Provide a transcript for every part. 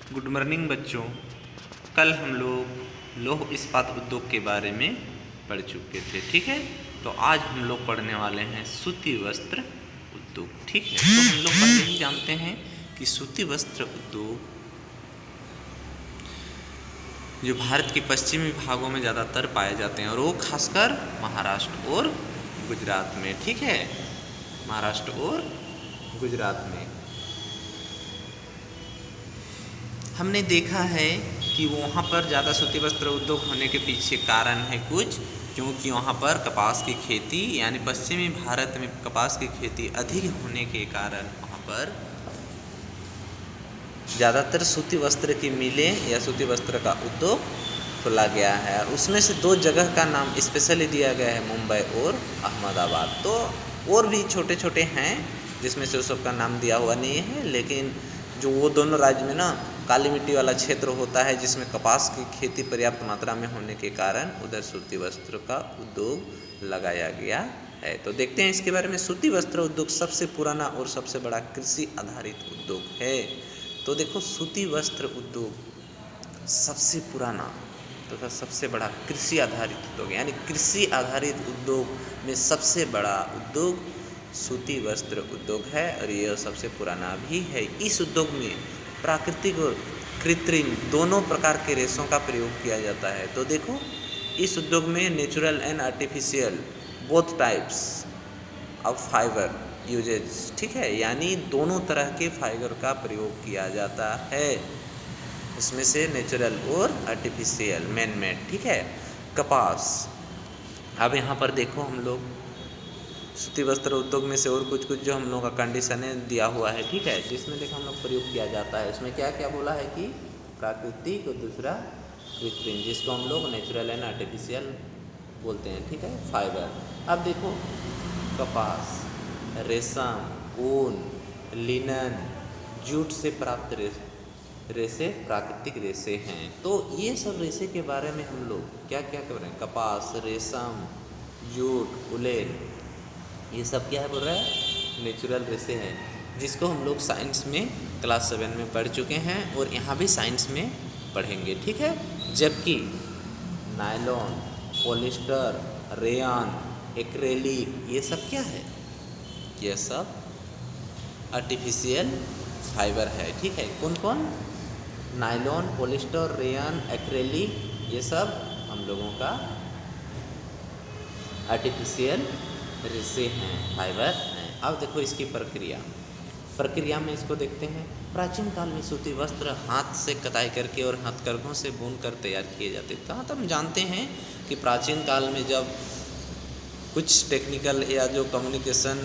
Good morning बच्चों। कल हम लोग लौह इस्पात उद्योग के बारे में पढ़ चुके थे, ठीक है। तो आज हम लोग पढ़ने वाले हैं सूती वस्त्र उद्योग, ठीक है। तो हम लोग पहले ही जानते हैं कि सूती वस्त्र उद्योग जो भारत के पश्चिमी भागों में ज़्यादातर पाए जाते हैं, और वो खासकर महाराष्ट्र और गुजरात में, ठीक है, महाराष्ट्र और गुजरात में। हमने देखा है कि वहाँ पर ज़्यादा सूती वस्त्र उद्योग होने के पीछे कारण है कुछ, क्योंकि वहाँ पर कपास की खेती यानी पश्चिमी भारत में कपास की खेती अधिक होने के कारण वहाँ पर ज़्यादातर सूती वस्त्र की मिलें या सूती वस्त्र का उद्योग खोला गया है। उसमें से दो जगह का नाम स्पेशली दिया गया है, मुंबई और अहमदाबाद। तो और भी छोटे छोटे हैं जिसमें से उस सबका नाम दिया हुआ नहीं है, लेकिन जो वो दोनों राज्य में ना काली मिट्टी वाला क्षेत्र होता है जिसमें कपास की खेती पर्याप्त मात्रा में होने के कारण उधर सूती वस्त्र का उद्योग लगाया गया है। तो देखते हैं इसके बारे में। सूती वस्त्र उद्योग सबसे पुराना और सबसे बड़ा कृषि आधारित उद्योग है। तो देखो, सूती वस्त्र उद्योग सबसे पुराना तथा सबसे बड़ा कृषि आधारित उद्योग, यानी कृषि आधारित उद्योग में सबसे बड़ा उद्योग सूती वस्त्र उद्योग है, और यह सबसे पुराना भी है। इस उद्योग में प्राकृतिक और कृत्रिम दोनों प्रकार के रेशों का प्रयोग किया जाता है। तो देखो, इस उद्योग में natural and artificial both types of fibre uses, ठीक है, यानी दोनों तरह के फाइबर का प्रयोग किया जाता है। इसमें से नेचुरल और आर्टिफिशियल, मैन मेड, ठीक है। कपास, अब यहाँ पर देखो हम लोग सूती वस्त्र उद्योग में से और कुछ कुछ जो हम लोग का कंडीशन है दिया हुआ है, ठीक है, जिसमें देखो हम लोग प्रयोग किया जाता है। उसमें क्या क्या बोला है कि प्राकृतिक और दूसरा कृत्रिम, जिसको हम लोग नेचुरल एंड आर्टिफिशियल बोलते हैं, ठीक है, फाइबर। अब देखो, कपास, रेशम, ऊन, लिनन, जूट से प्राप्त रेशे प्राकृतिक रेशे हैं। तो ये सब रेशे के बारे में हम लोग क्या क्या कर रहे हैं, कपास, रेशम, जूट, उलेन, ये सब क्या है बोल रहा है, नेचुरल रेशे हैं, जिसको हम लोग साइंस में क्लास 7 में पढ़ चुके हैं और यहाँ भी साइंस में पढ़ेंगे, ठीक है। जबकि नायलॉन, पॉलिस्टर, रेयन, एक्रेलिक, ये सब क्या है, ये सब आर्टिफिशियल फाइबर है, ठीक है। कौन कौन, नायलॉन, पॉलिस्टर, रेयन, एक्रेलिक, ये सब हम लोगों का आर्टिफिशियल रेशे हैं, फाइबर हैं। अब देखो इसकी प्रक्रिया में इसको देखते हैं। प्राचीन काल में सूती वस्त्र हाथ से कताई करके और हथकरघों से बुनकर तैयार किए जाते थे। तो हम जानते हैं कि प्राचीन काल में जब कुछ टेक्निकल या जो कम्युनिकेशन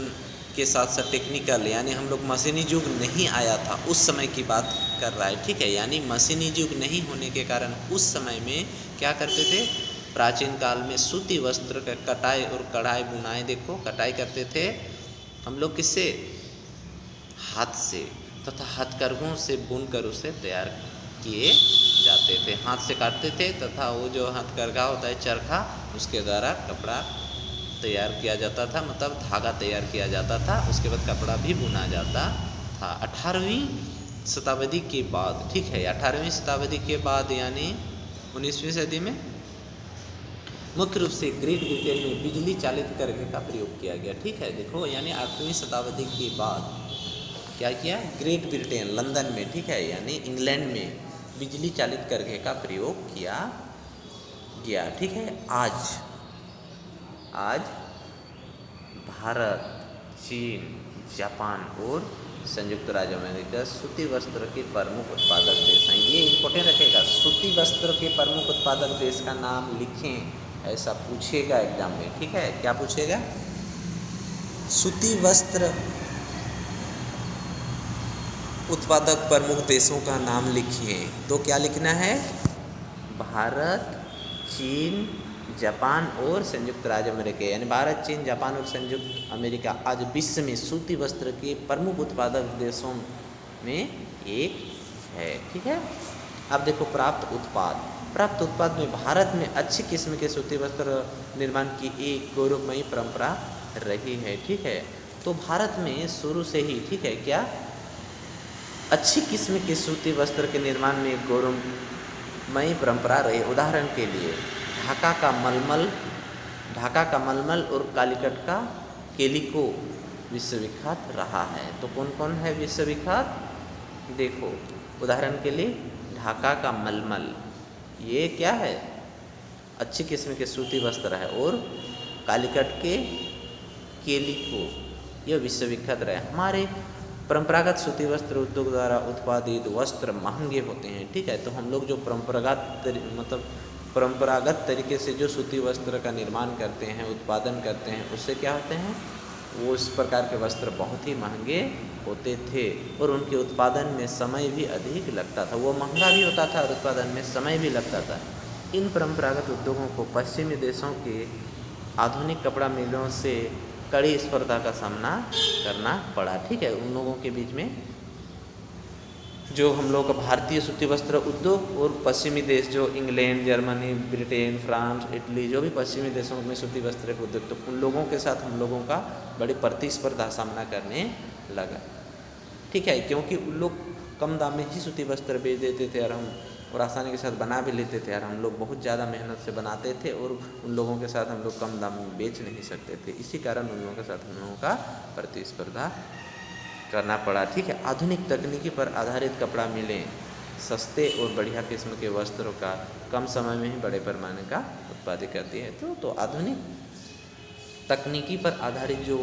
के साथ साथ टेक्निकल, यानी हम लोग मशीनी युग नहीं आया था, उस समय की बात कर रहा है, ठीक है। यानी मशीनी युग नहीं होने के कारण उस समय में क्या करते थे, प्राचीन काल में सूती वस्त्र का कटाई और कढ़ाई बुनाई, देखो कटाई करते थे हम लोग किससे, हाथ से, तथा हथकरघों से बुनकर उसे तैयार किए जाते थे। हाथ से काटते थे तथा वो जो हथकरघा होता है, चरखा, उसके द्वारा कपड़ा तैयार किया जाता था, मतलब धागा तैयार किया जाता था, उसके बाद कपड़ा भी बुना जाता था। 18वीं शताब्दी के बाद, ठीक है, 18वीं शताब्दी के बाद यानी 19वीं सदी में मुख्य रूप से ग्रेट ब्रिटेन में बिजली चालित करघे का प्रयोग किया गया, ठीक है। देखो, यानी 8वीं शताब्दी के बाद क्या किया, ग्रेट ब्रिटेन, लंदन में, ठीक है, यानी इंग्लैंड में बिजली चालित करघे का प्रयोग किया गया, ठीक है। आज भारत, चीन, जापान और संयुक्त राज्य अमेरिका सूती वस्त्र के प्रमुख उत्पादक देश हैं। ये इम्पोर्टेंट रखेगा, सूती वस्त्र के प्रमुख उत्पादक देश का नाम लिखें, ऐसा पूछेगा एग्जाम में, ठीक है। क्या पूछेगा, सूती वस्त्र उत्पादक प्रमुख देशों का नाम लिखिए। तो क्या लिखना है, भारत, चीन, जापान और संयुक्त राज्य अमेरिका, यानी भारत, चीन, जापान और संयुक्त अमेरिका आज विश्व में सूती वस्त्र के प्रमुख उत्पादक देशों में एक है, ठीक है। अब देखो, प्राप्त उत्पाद में भारत में अच्छी किस्म के सूती वस्त्र निर्माण की एक गौरवमयी परंपरा रही है, ठीक है। तो भारत में शुरू से ही, ठीक है, क्या अच्छी किस्म के सूती वस्त्र के निर्माण में एक गौरवमयी परंपरा रही। उदाहरण के लिए ढाका का मलमल और कालीकट का केलिको विश्वविख्यात रहा है। तो कौन कौन है विश्वविख्यात? देखो, उदाहरण के लिए ढाका का मलमल, ये क्या है? अच्छी किस्म के सूती वस्त्र है। और कालीकट के केलिको, यह विश्वविख्यात रहे। हमारे परंपरागत सूती वस्त्र उद्योग द्वारा उत्पादित वस्त्र महंगे होते हैं, ठीक है। तो हम लोग जो परंपरागत तरीके से जो सूती वस्त्र का निर्माण करते हैं, उत्पादन करते हैं, उससे क्या होते हैं, वो इस प्रकार के वस्त्र बहुत ही महंगे होते थे और उनके उत्पादन में समय भी अधिक लगता था। वो महंगा भी होता था और उत्पादन में समय भी लगता था। इन परंपरागत उद्योगों को पश्चिमी देशों के आधुनिक कपड़ा मिलों से कड़ी स्पर्धा का सामना करना पड़ा, ठीक है। उन लोगों के बीच में जो हम लोग का भारतीय सूती वस्त्र उद्योग और पश्चिमी देश जो England, Germany, Britain, France, Italy, जो भी पश्चिमी देशों में सूती वस्त्र के उद्योग, तो उन लोगों के साथ हम लोगों का बड़ी प्रतिस्पर्धा सामना करने लगा, ठीक है। क्योंकि उन लोग कम दाम में ही सूती वस्त्र बेच देते थे और आसानी के साथ बना भी लेते थे, और हम लोग बहुत ज़्यादा मेहनत से बनाते थे और उन लोगों के साथ हम लोग कम दाम में बेच नहीं सकते थे। इसी कारण उन लोगों के साथ हम लोगों का प्रतिस्पर्धा करना पड़ा, ठीक है। आधुनिक तकनीकी पर आधारित कपड़ा मिलें सस्ते और बढ़िया किस्म के वस्त्रों का कम समय में ही बड़े पैमाने का उत्पादन करती है। तो आधुनिक तकनीकी पर आधारित जो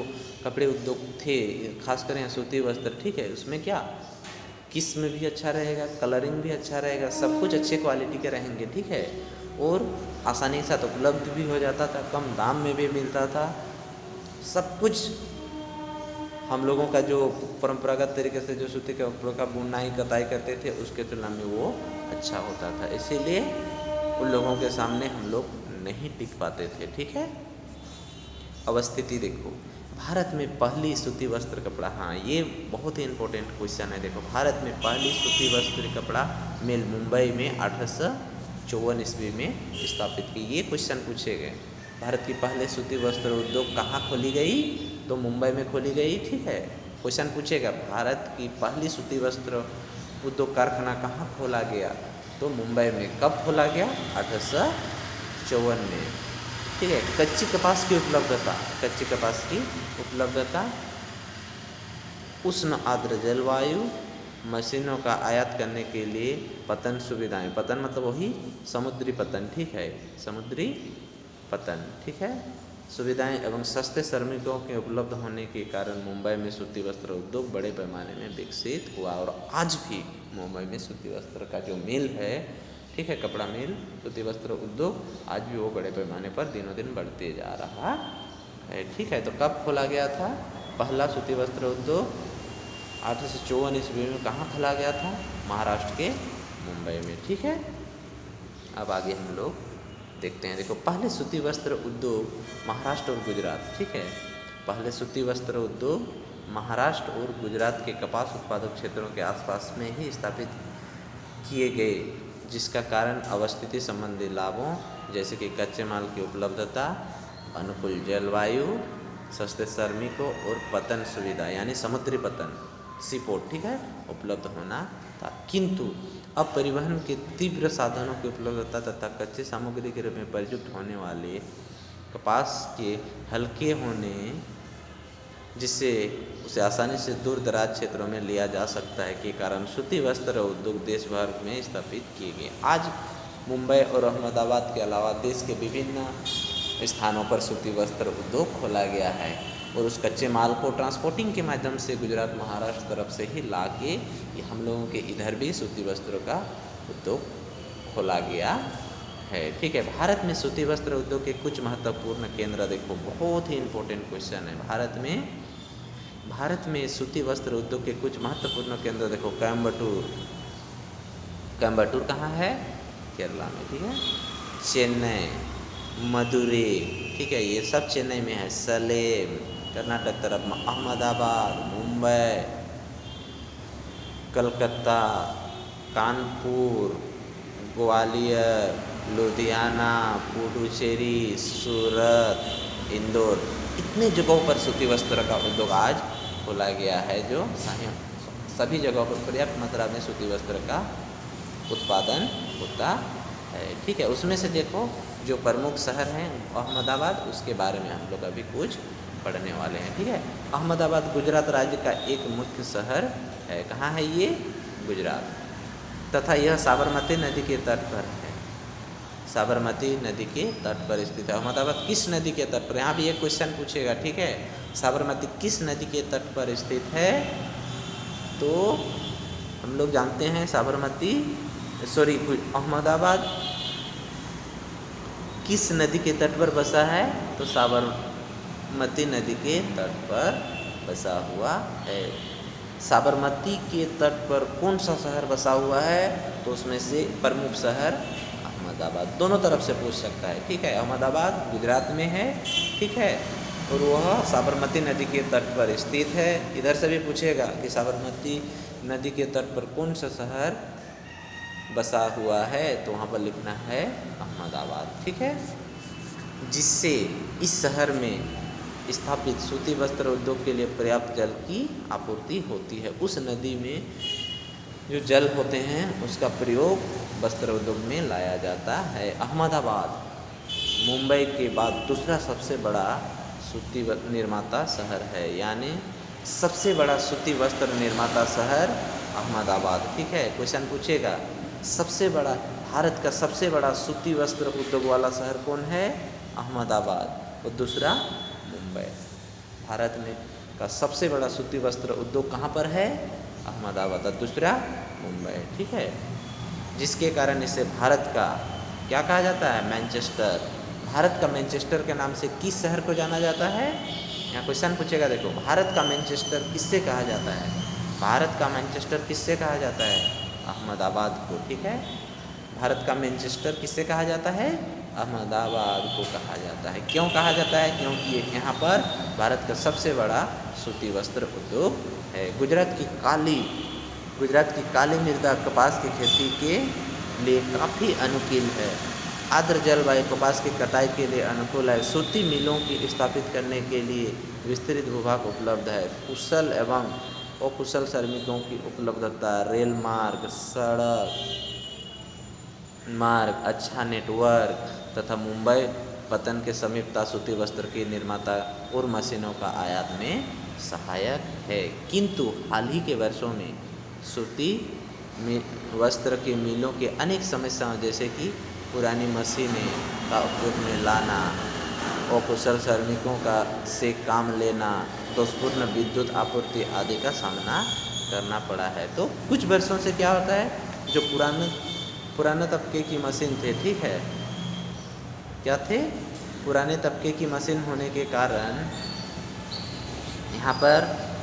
कपड़े उद्योग थे, खासकर यहाँ सूती वस्त्र, ठीक है, उसमें क्या किस्म भी अच्छा रहेगा, कलरिंग भी अच्छा रहेगा, सब कुछ अच्छे क्वालिटी के रहेंगे, ठीक है। और आसानी के साथ उपलब्ध भी हो जाता था, कम दाम में भी मिलता था। सब कुछ हम लोगों का जो परंपरागत तरीके से जो सूती के कपड़ों का बुनाई कताई करते थे, उसके तुलना में वो अच्छा होता था। इसीलिए उन लोगों के सामने हम लोग नहीं टिक पाते थे, ठीक है। अवस्थिति देखो, भारत में पहली सूती वस्त्र कपड़ा, हाँ ये बहुत ही इंपॉर्टेंट क्वेश्चन है। देखो, भारत में पहली सूती वस्त्र कपड़ा मिल मुंबई में 1854 ईस्वी में स्थापित की। ये क्वेश्चन पूछे गए, भारत की पहले सूती वस्त्र उद्योग कहाँ खोली गई? तो मुंबई में खोली गई, ठीक है। क्वेश्चन पूछेगा, भारत की पहली सूती वस्त्र उद्योग कारखाना कहाँ खोला गया? तो मुंबई में। कब खोला गया? 1854 में, ठीक है। कच्ची कपास की उपलब्धता, उष्ण आर्द्र जलवायु, मशीनों का आयात करने के लिए पतन सुविधाएं, पतन मतलब वही समुद्री पतन, ठीक है, समुद्री पतन, ठीक है, सुविधाएं एवं सस्ते श्रमिकों के उपलब्ध होने के कारण मुंबई में सूती वस्त्र उद्योग बड़े पैमाने में विकसित हुआ। और आज भी मुंबई में सूती वस्त्र का जो मिल है, ठीक है, कपड़ा मिल, सूती वस्त्र उद्योग, आज भी वो बड़े पैमाने पर दिनों दिन बढ़ते जा रहा है, ठीक है। तो कब खोला गया था पहला सूती वस्त्र उद्योग? 1854 ईस्वी में। कहाँ खोला गया था? महाराष्ट्र के मुंबई में, ठीक है। अब आगे हम लोग देखते हैं। देखो, पहले सूती वस्त्र उद्योग महाराष्ट्र और गुजरात, ठीक है। पहले सूती वस्त्र उद्योग महाराष्ट्र और गुजरात के कपास उत्पादक क्षेत्रों के आसपास में ही स्थापित किए गए, जिसका कारण अवस्थिति संबंधी लाभों जैसे कि कच्चे माल की उपलब्धता, अनुकूल जलवायु, सस्ते श्रमिकों और पतन सुविधा यानी समुद्री पतन, सीपोर्ट, ठीक है, उपलब्ध होना था। किंतु अब परिवहन के तीव्र साधनों की उपलब्धता तथा कच्चे सामग्री के रूप में प्रयुक्त होने वाले कपास के हल्के होने, जिससे उसे आसानी से दूर दराज क्षेत्रों में लिया जा सकता है, के कारण सूती वस्त्र उद्योग देश भर में स्थापित किए गए। आज मुंबई और अहमदाबाद के अलावा देश के विभिन्न स्थानों पर सूती वस्त्र उद्योग खोला गया है और उस कच्चे माल को ट्रांसपोर्टिंग के माध्यम से गुजरात, महाराष्ट्र तरफ से ही ला के ये हम लोगों के इधर भी सूती वस्त्रों का उद्योग खोला गया है, ठीक है। भारत में सूती वस्त्र उद्योग के कुछ महत्वपूर्ण केंद्र, देखो बहुत ही इंपॉर्टेंट क्वेश्चन है। भारत में सूती वस्त्र उद्योग के कुछ महत्वपूर्ण केंद्र, देखो कोयम्बटूर कहाँ है? केरला में, ठीक है। चेन्नई, मदुरै, ठीक है, ये सब चेन्नई में है। सलेम कर्नाटक तरफ में, अहमदाबाद, मुंबई, कलकत्ता, कानपुर, ग्वालियर, लुधियाना, पुडुचेरी, सूरत, इंदौर, इतने जगहों पर सूती वस्त्र का उद्योग आज खोला गया है, जो सभी जगहों पर पर्याप्त मात्रा में सूती वस्त्र का उत्पादन होता है। ठीक है, उसमें से देखो जो प्रमुख शहर हैं अहमदाबाद, उसके बारे में हम लोग अभी कुछ पढ़ने वाले हैं। ठीक है, अहमदाबाद गुजरात राज्य का एक मुख्य शहर है। कहाँ है ये? गुजरात। तथा यह साबरमती नदी के तट पर है। साबरमती नदी के तट पर स्थित है। अहमदाबाद किस नदी के तट पर? यहाँ भी एक क्वेश्चन पूछेगा। ठीक है, साबरमती किस नदी के तट पर स्थित है? तो हम लोग जानते हैं अहमदाबाद किस नदी के तट पर बसा है? तो साबरमती नदी के तट पर बसा हुआ है। साबरमती के तट पर कौन सा शहर बसा हुआ है? तो उसमें से प्रमुख शहर अहमदाबाद। दोनों तरफ से पूछ सकता है। ठीक है, अहमदाबाद गुजरात में है। ठीक है, और वह साबरमती नदी के तट पर स्थित है। इधर से भी पूछेगा कि साबरमती नदी के तट पर कौन सा शहर बसा हुआ है? तो वहाँ पर लिखना है अहमदाबाद। ठीक है, जिससे इस शहर में स्थापित सूती वस्त्र उद्योग के लिए पर्याप्त जल की आपूर्ति होती है। उस नदी में जो जल होते हैं उसका प्रयोग वस्त्र उद्योग में लाया जाता है। अहमदाबाद मुंबई के बाद दूसरा सबसे बड़ा सूती निर्माता शहर है, यानी सबसे बड़ा सूती वस्त्र निर्माता शहर अहमदाबाद। ठीक है, क्वेश्चन पूछेगा सबसे बड़ा, भारत का सबसे बड़ा सूती वस्त्र उद्योग वाला शहर कौन है? अहमदाबाद। और दूसरा मुंबई। भारत में का सबसे बड़ा सूती वस्त्र उद्योग कहाँ पर है? अहमदाबाद। और दूसरा मुंबई। ठीक है, जिसके कारण इसे भारत का क्या कहा जाता है? मैनचेस्टर। भारत का मैनचेस्टर के नाम से किस शहर को जाना जाता है? यहाँ क्वेश्चन पूछेगा। देखो, भारत का मैनचेस्टर किससे कहा जाता है? भारत का मैनचेस्टर किससे कहा जाता है? अहमदाबाद को। ठीक है, भारत का मैनचेस्टर किससे कहा जाता है? अहमदाबाद को कहा जाता है। क्यों कहा जाता है? क्योंकि यहाँ पर भारत का सबसे बड़ा सूती वस्त्र उद्योग है। गुजरात की काली मृदा कपास की खेती के लिए काफ़ी अनुकूल है। आर्द्र जलवायु कपास की कटाई के लिए अनुकूल है। सूती मिलों की स्थापित करने के लिए विस्तृत भूभाग उपलब्ध है। कुशल एवं अकुशल श्रमिकों की उपलब्धता, रेल मार्ग, सड़क मार्ग, अच्छा नेटवर्क तथा मुंबई पतन के समीपता सूती वस्त्र के निर्माता और मशीनों का आयात में सहायक है। किंतु हाल ही के वर्षों में सूती वस्त्र के मिलों के अनेक समस्याओं, जैसे कि पुरानी मशीनें का उपयोग में लाना, अकुशल श्रमिकों से काम लेना, दोषपूर्ण विद्युत आपूर्ति आदि का सामना करना पड़ा है। तो कुछ वर्षों से क्या होता है, जो पुराने तबके की मशीन थे, ठीक है, क्या थे? पुराने तबके की मशीन होने के कारण यहाँ पर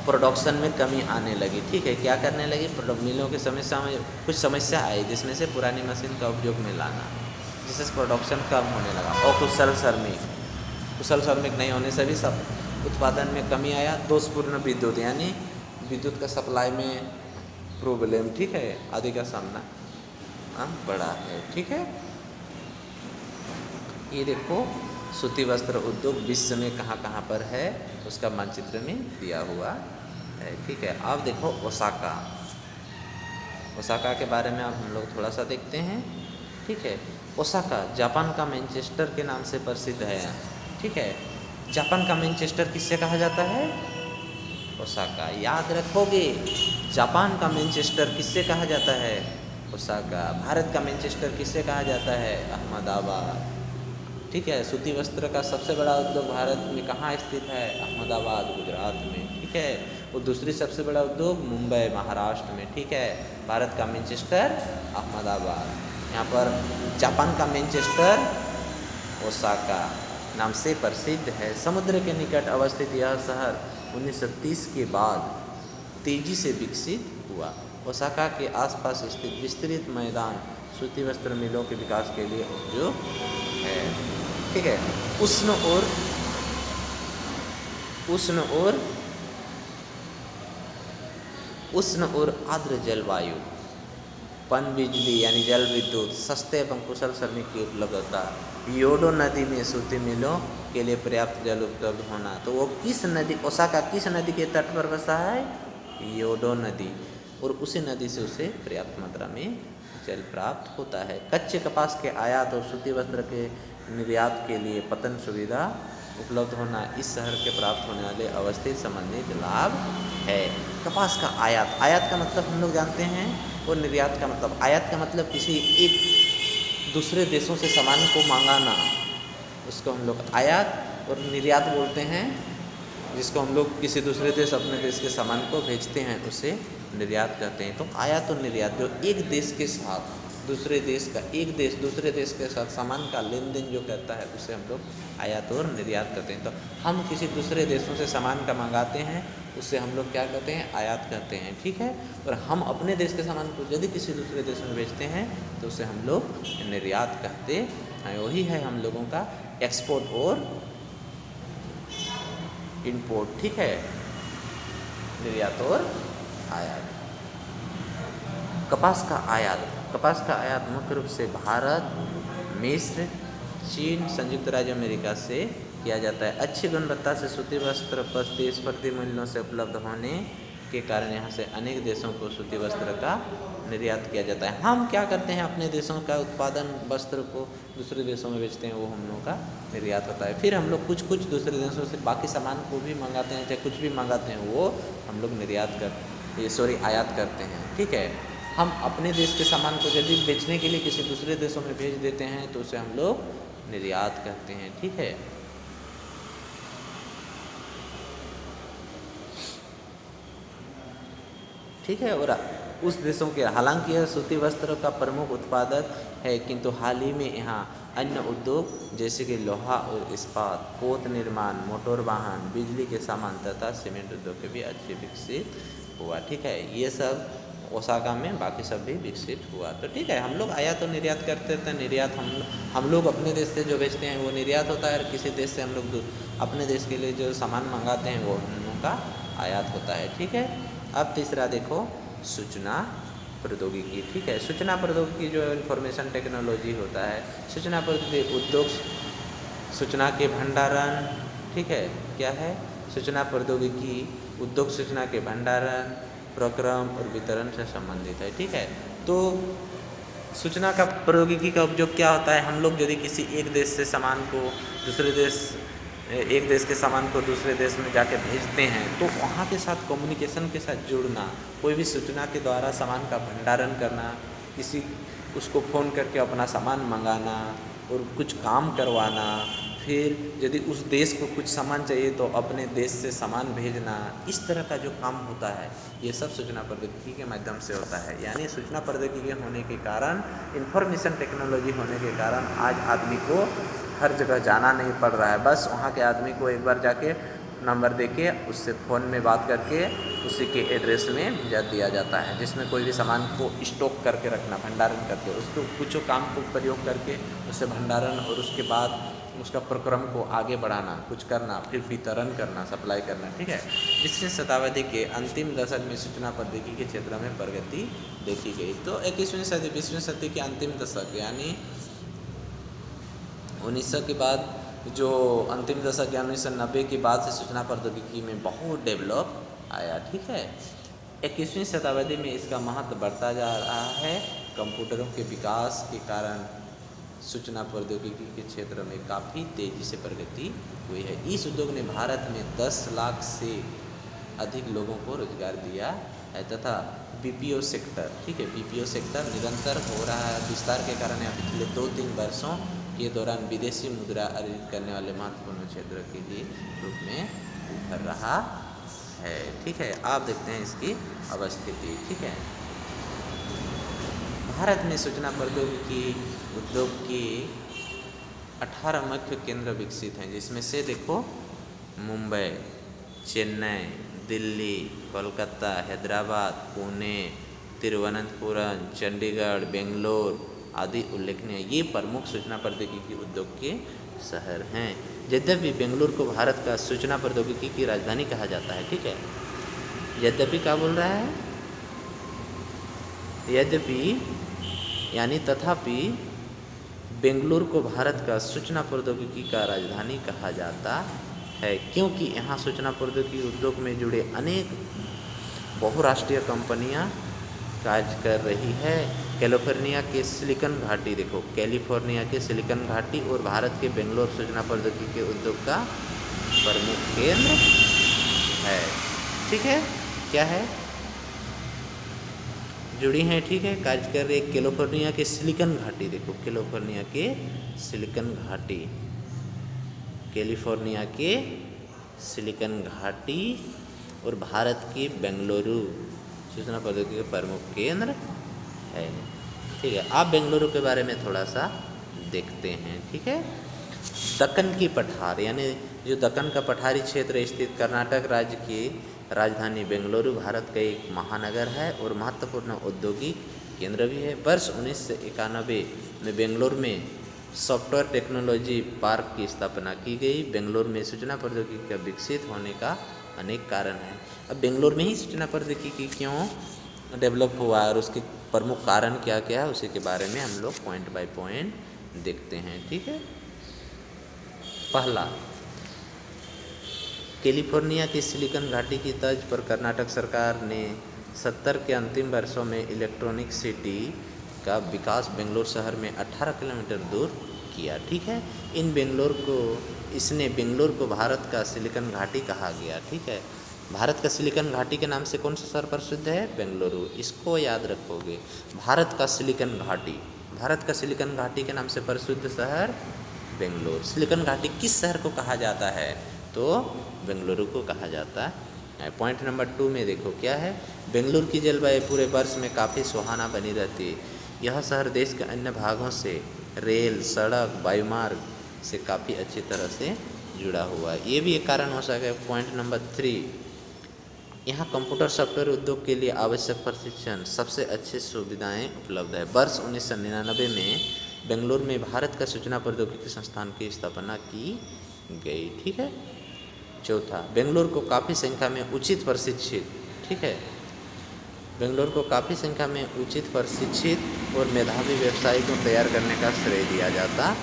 प्रोडक्शन में कमी आने लगी। ठीक है, क्या करने लगी? मिलों की समस्या में कुछ समस्या आई, जिसमें से पुरानी मशीन का उपयोग में लाना, जिससे प्रोडक्शन कम होने लगा। और कुशल श्रमिक नहीं होने से भी सब उत्पादन में कमी आया। दोषपूर्ण विद्युत, यानी विद्युत का सप्लाई में प्रॉब्लम, ठीक है, आदि का सामना बड़ा है। ठीक है, ये देखो सूती वस्त्र उद्योग विश्व में कहाँ कहाँ पर है, उसका मानचित्र में दिया हुआ है। ठीक है, अब देखो ओसाका के बारे में अब हम लोग थोड़ा सा देखते हैं। ठीक है, ओसाका जापान का मैनचेस्टर के नाम से प्रसिद्ध है। ठीक है, जापान का मैनचेस्टर किससे कहा जाता है? ओसाका। याद रखोगे, जापान का मैनचेस्टर किससे कहा जाता है? ओसाका। भारत का मैनचेस्टर किससे कहा जाता है? अहमदाबाद। ठीक है, सूती वस्त्र का सबसे बड़ा उद्योग भारत में कहाँ स्थित है? अहमदाबाद, गुजरात में। ठीक है, और दूसरी सबसे बड़ा उद्योग मुंबई, महाराष्ट्र में। ठीक है, भारत का मैनचेस्टर अहमदाबाद। यहाँ पर जापान का मैनचेस्टर ओसाका नाम से प्रसिद्ध है। समुद्र के निकट अवस्थित यह शहर 1930 के बाद तेजी से विकसित हुआ। ओसाका के आसपास स्थित विस्तृत मैदान सूती वस्त्र मिलों के विकास के लिए उपयोग है। ठीक है, उष्ण और आर्द्र जलवायु, पनबिजली यानी जल विद्युत, सस्ते एवं कुशल श्रमिक की उपलब्धता, योडो नदी में सूती मिलों के लिए पर्याप्त जल उपलब्ध होना। तो वो किस नदी, ओसाका किस नदी के तट पर बसा है? योडो नदी। और उसी नदी से उसे पर्याप्त मात्रा में जल प्राप्त होता है। कच्चे कपास के आयात और सूती वस्त्र के निर्यात के लिए पतन सुविधा उपलब्ध होना इस शहर के प्राप्त होने वाले अवस्थित संबंधित लाभ है। कपास का आयात, आयात का मतलब हम लोग जानते हैं, और निर्यात का मतलब, आयात का मतलब किसी एक दूसरे देशों से सामान को मंगाना, उसको हम लोग आयात, और निर्यात बोलते हैं जिसको हम लोग किसी दूसरे देश अपने देश के सामान को भेजते हैं उसे निर्यात कहते हैं। तो आयात और निर्यात जो एक देश के साथ दूसरे देश का, एक देश दूसरे देश के साथ सामान का लेन देन जो करता है उसे हम लोग आयात और निर्यात करते हैं। तो हम किसी दूसरे देशों से सामान का मंगाते हैं उससे हम लोग क्या कहते हैं, आयात कहते हैं, ठीक है। और हम अपने देश के सामान को यदि किसी दूसरे देश में बेचते हैं तो उसे हम लोग निर्यात कहते हैं। वही है हम लोगों का एक्सपोर्ट और इंपोर्ट, ठीक है, निर्यात और आयात। कपास का आयात, कपास का आयात मुख्य रूप से भारत, मिस्र, चीन, संयुक्त राज्य अमेरिका से किया जाता है। अच्छी गुणवत्ता से सूती वस्त्र प्रतिस्पर्धी मूल्यों से उपलब्ध होने के कारण यहाँ से अनेक देशों को सूती वस्त्र का निर्यात किया जाता है। हम क्या करते हैं, अपने देशों का उत्पादन वस्त्र को दूसरे देशों में बेचते हैं, वो हम लोगों का निर्यात होता है। फिर हम लोग कुछ कुछ दूसरे देशों से बाकी सामान को भी मंगाते हैं, चाहे कुछ भी मंगाते हैं वो हम लोग आयात करते हैं, ठीक है। हम अपने देश के सामान को यदि बेचने के लिए किसी दूसरे देशों में भेज देते हैं तो उसे हम लोग निर्यात कहते हैं, ठीक है। ठीक है, और उस देशों के, हालांकि यह सूती वस्त्र का प्रमुख उत्पादक है, किंतु हाल ही में यहाँ अन्य उद्योग जैसे कि लोहा और इस्पात, पोत निर्माण, मोटर वाहन, बिजली के सामान तथा सीमेंट उद्योग के भी अच्छे विकसित हुआ, ठीक है। ये सब ओसाका में बाकी सब भी विकसित हुआ। तो ठीक है, हम लोग आयात और निर्यात करते थे। निर्यात हम लोग अपने देश से जो बेचते हैं वो निर्यात होता है, और किसी देश से हम लोग अपने देश के लिए जो सामान मंगाते हैं वो हम लोगों का आयात होता है, ठीक है। अब तीसरा देखो, सूचना प्रौद्योगिकी, ठीक है। सूचना प्रौद्योगिकी जो इंफॉर्मेशन टेक्नोलॉजी होता है, सूचना प्रौद्योगिकी उद्योग सूचना के भंडारण, ठीक है, क्या है, सूचना प्रौद्योगिकी उद्योग सूचना के भंडारण, प्रक्रम और वितरण से संबंधित है, ठीक है। तो सूचना का प्रौद्योगिकी का उपयोग क्या होता है, हम लोग यदि किसी एक देश से सामान को दूसरे देश, एक देश के सामान को दूसरे देश में जाके भेजते हैं तो वहाँ के साथ कम्युनिकेशन के साथ जुड़ना, कोई भी सूचना के द्वारा सामान का भंडारण करना, किसी उसको फ़ोन करके अपना सामान मंगाना और कुछ काम करवाना, फिर यदि उस देश को कुछ सामान चाहिए तो अपने देश से सामान भेजना, इस तरह का जो काम होता है ये सब सूचना प्रौद्योगिकी के माध्यम से होता है। यानी सूचना प्रौद्योगिकी होने के कारण, इंफॉर्मेशन टेक्नोलॉजी होने के कारण आज आदमी को हर जगह जाना नहीं पड़ रहा है। बस वहाँ के आदमी को एक बार जाके नंबर देके उससे फ़ोन में बात करके उसी के एड्रेस में भेजा दिया जाता है, जिसमें कोई भी सामान को स्टॉक करके रखना, भंडारण करके उसको कुछ काम को प्रयोग करके उससे भंडारण और उसके बाद उसका प्रक्रम को आगे बढ़ाना, कुछ करना, फिर वितरण करना, सप्लाई करना, ठीक है। 20वीं शताब्दी के अंतिम दशक में सूचना प्रौद्योगिकी के क्षेत्र में प्रगति देखी गई। तो 21वीं सदी 20वीं सदी के अंतिम दशक यानी 1900 के बाद, जो अंतिम दशक या 1990 के बाद से सूचना प्रौद्योगिकी में बहुत डेवलप आया, ठीक है। 21वीं शताब्दी में इसका महत्व बढ़ता जा रहा है। कंप्यूटरों के विकास के कारण सूचना प्रौद्योगिकी के क्षेत्र में काफ़ी तेज़ी से प्रगति हुई है। इस उद्योग ने भारत में 10 लाख से अधिक लोगों को रोजगार दिया है तथा बीपीओ सेक्टर, ठीक है, बीपीओ सेक्टर निरंतर हो रहा है विस्तार के कारण यह पिछले 2-3 वर्षों के दौरान विदेशी मुद्रा अर्जित करने वाले महत्वपूर्ण क्षेत्र के लिए रूप में उभर रहा है, ठीक है। आप देखते हैं इसकी अवस्थिति, ठीक है। भारत में सूचना प्रौद्योगिकी उद्योग के 18 मुख्य केंद्र विकसित हैं, जिसमें से देखो मुंबई, चेन्नई, दिल्ली, कोलकाता, हैदराबाद, पुणे, तिरुवनंतपुरम, चंडीगढ़, बेंगलोर आदि उल्लेखनीय, ये प्रमुख सूचना प्रौद्योगिकी उद्योग के शहर हैं। यद्यपि बेंगलुरु को भारत का सूचना प्रौद्योगिकी की राजधानी कहा जाता है, ठीक है। यद्यपि क्या बोल रहा है, यद्यपि यानी तथापि बेंगलुरु को भारत का सूचना प्रौद्योगिकी का राजधानी कहा जाता है, क्योंकि यहाँ सूचना प्रौद्योगिकी उद्योग में जुड़े अनेक बहुराष्ट्रीय कंपनियाँ कार्य कर रही है। कैलिफोर्निया के सिलिकन घाटी, देखो कैलिफोर्निया के सिलिकन घाटी और भारत के बेंगलोर सूचना प्रौद्योगिकी के उद्योग का प्रमुख केंद्र है। ठीक है, क्या है, जुड़ी हैं। ठीक है, कार्य कर रही कैलिफोर्निया के सिलिकन घाटी, देखो कैलिफोर्निया के सिलिकन घाटी, कैलिफोर्निया के सिलिकन घाटी और भारत के बेंगलुरु सूचना प्रौद्योगिकी के प्रमुख केंद्र है। ठीक है, आप बेंगलुरु के बारे में थोड़ा सा देखते हैं। ठीक है, दक्कन की पठार, यानी जो दक्कन का पठारी क्षेत्र स्थित कर्नाटक राज्य की राजधानी बेंगलुरु भारत का एक महानगर है और महत्वपूर्ण औद्योगिक केंद्र भी है। वर्ष 1991 में बेंगलुरु में सॉफ्टवेयर टेक्नोलॉजी पार्क की स्थापना की गई। बेंगलुरु में सूचना प्रौद्योगिकी का विकसित होने का अनेक कारण हैं। अब बेंगलुरु में ही सूचना प्रौद्योगिकी क्यों डेवलप हुआ और उसके प्रमुख कारण क्या क्या है, उसी के बारे में हम लोग पॉइंट बाय पॉइंट देखते हैं। ठीक है, पहला, कैलिफोर्निया की सिलिकन घाटी की तर्ज पर कर्नाटक सरकार ने 70 के अंतिम वर्षों में इलेक्ट्रॉनिक सिटी का विकास बेंगलोर शहर में 18 किलोमीटर दूर किया। ठीक है, इसने बेंगलोर को भारत का सिलिकन घाटी कहा गया। ठीक है, भारत का सिलिकन घाटी के नाम से कौन सा शहर प्रसिद्ध है, बेंगलुरु, इसको याद रखोगे। भारत का सिलिकन घाटी के नाम से प्रसिद्ध शहर बेंगलोर। सिलिकन घाटी किस शहर को कहा जाता है, तो बेंगलुरु को कहा जाता है। पॉइंट नंबर 2 में देखो क्या है, बेंगलुरु की जलवायु पूरे वर्ष में काफ़ी सुहाना बनी रहती है। यह शहर देश के अन्य भागों से रेल, सड़क, वायुमार्ग से काफ़ी अच्छी तरह से जुड़ा हुआ है। ये भी एक कारण हो सकता है। पॉइंट नंबर 3, यहाँ कंप्यूटर सॉफ्टवेयर उद्योग के लिए आवश्यक प्रशिक्षण, सबसे अच्छी सुविधाएं उपलब्ध है। वर्ष 1999 में बेंगलुरु में भारत का सूचना प्रौद्योगिकी संस्थान की स्थापना की गई। ठीक है, चौथा, बेंगलुरु को काफ़ी संख्या में उचित प्रशिक्षित, ठीक है, बेंगलुरु को काफ़ी संख्या में उचित प्रशिक्षित और मेधावी व्यवसायी को तैयार करने का श्रेय दिया जाता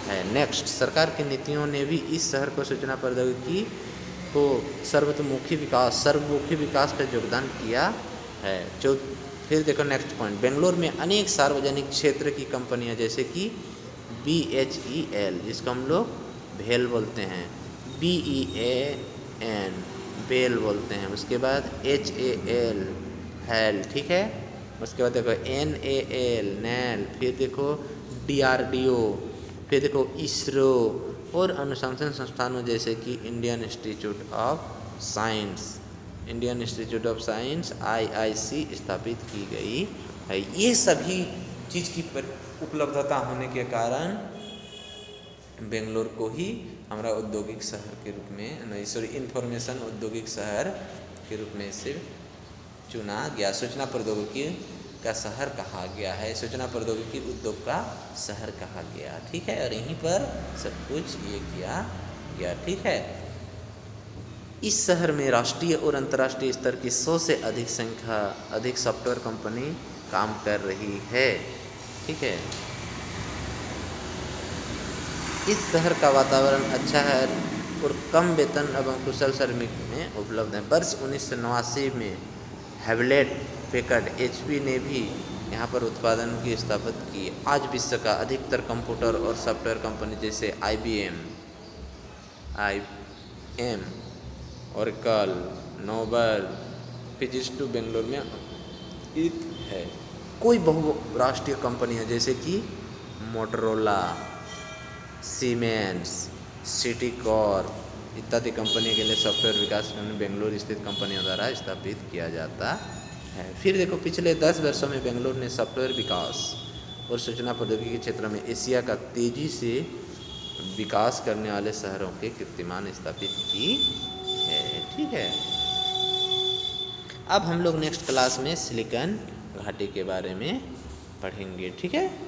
है। नेक्स्ट, सरकार की नीतियों ने भी इस शहर को सूचना प्रौद्योगिकी को सर्वतोमुखी विकास पर योगदान किया है। फिर देखो नेक्स्ट पॉइंट, बेंगलुरु में अनेक सार्वजनिक क्षेत्र की कंपनियां जैसे कि BHEL, जिसको हम लोग भेल बोलते हैं, BEAN बेल बोलते हैं, उसके बाद HAL हैल, ठीक है, उसके बाद देखो NAL नैल, फिर देखो DRDO, फिर देखो ISRO और अनुसंधान संस्थानों जैसे कि Indian institute of science IIC स्थापित की गई है। ये सभी चीज़ की उपलब्धता होने के कारण बेंगलोर को ही हमारा औद्योगिक शहर के रूप में, इंफॉर्मेशन औद्योगिक शहर के रूप में से चुना गया, सूचना प्रौद्योगिकी का शहर कहा गया है, सूचना प्रौद्योगिकी उद्योग का शहर कहा गया। ठीक है, और यहीं पर सब कुछ ये किया गया। ठीक है, इस शहर में राष्ट्रीय और अंतर्राष्ट्रीय स्तर की 100 से अधिक सॉफ्टवेयर कंपनी काम कर रही है। ठीक है, इस शहर का वातावरण अच्छा है और कम वेतन एवं कुशल श्रमिक में उपलब्ध है। वर्ष 1989 में हेवलेट पैकर्ड HP ने भी यहाँ पर उत्पादन की स्थापित की। आज विश्व का अधिकतर कंप्यूटर और सॉफ्टवेयर कंपनी जैसे IBM, ओरेकल, नोबल, फिजिक्स2 बेंगलोर में स्थित है। कोई बहुराष्ट्रीय कंपनियाँ जैसे कि मोटरोला, सीमेंस, सिटी कॉर्प इत्यादि कंपनी के लिए सॉफ्टवेयर विकास बेंगलुरु स्थित कंपनियों द्वारा स्थापित किया जाता है। फिर देखो, पिछले 10 वर्षों में बेंगलुरु ने सॉफ्टवेयर विकास और सूचना प्रौद्योगिकी के क्षेत्र में एशिया का तेजी से विकास करने वाले शहरों के कीर्तिमान स्थापित की है। ठीक है, अब हम लोग नेक्स्ट क्लास में सिलिकन घाटी के बारे में पढ़ेंगे। ठीक है।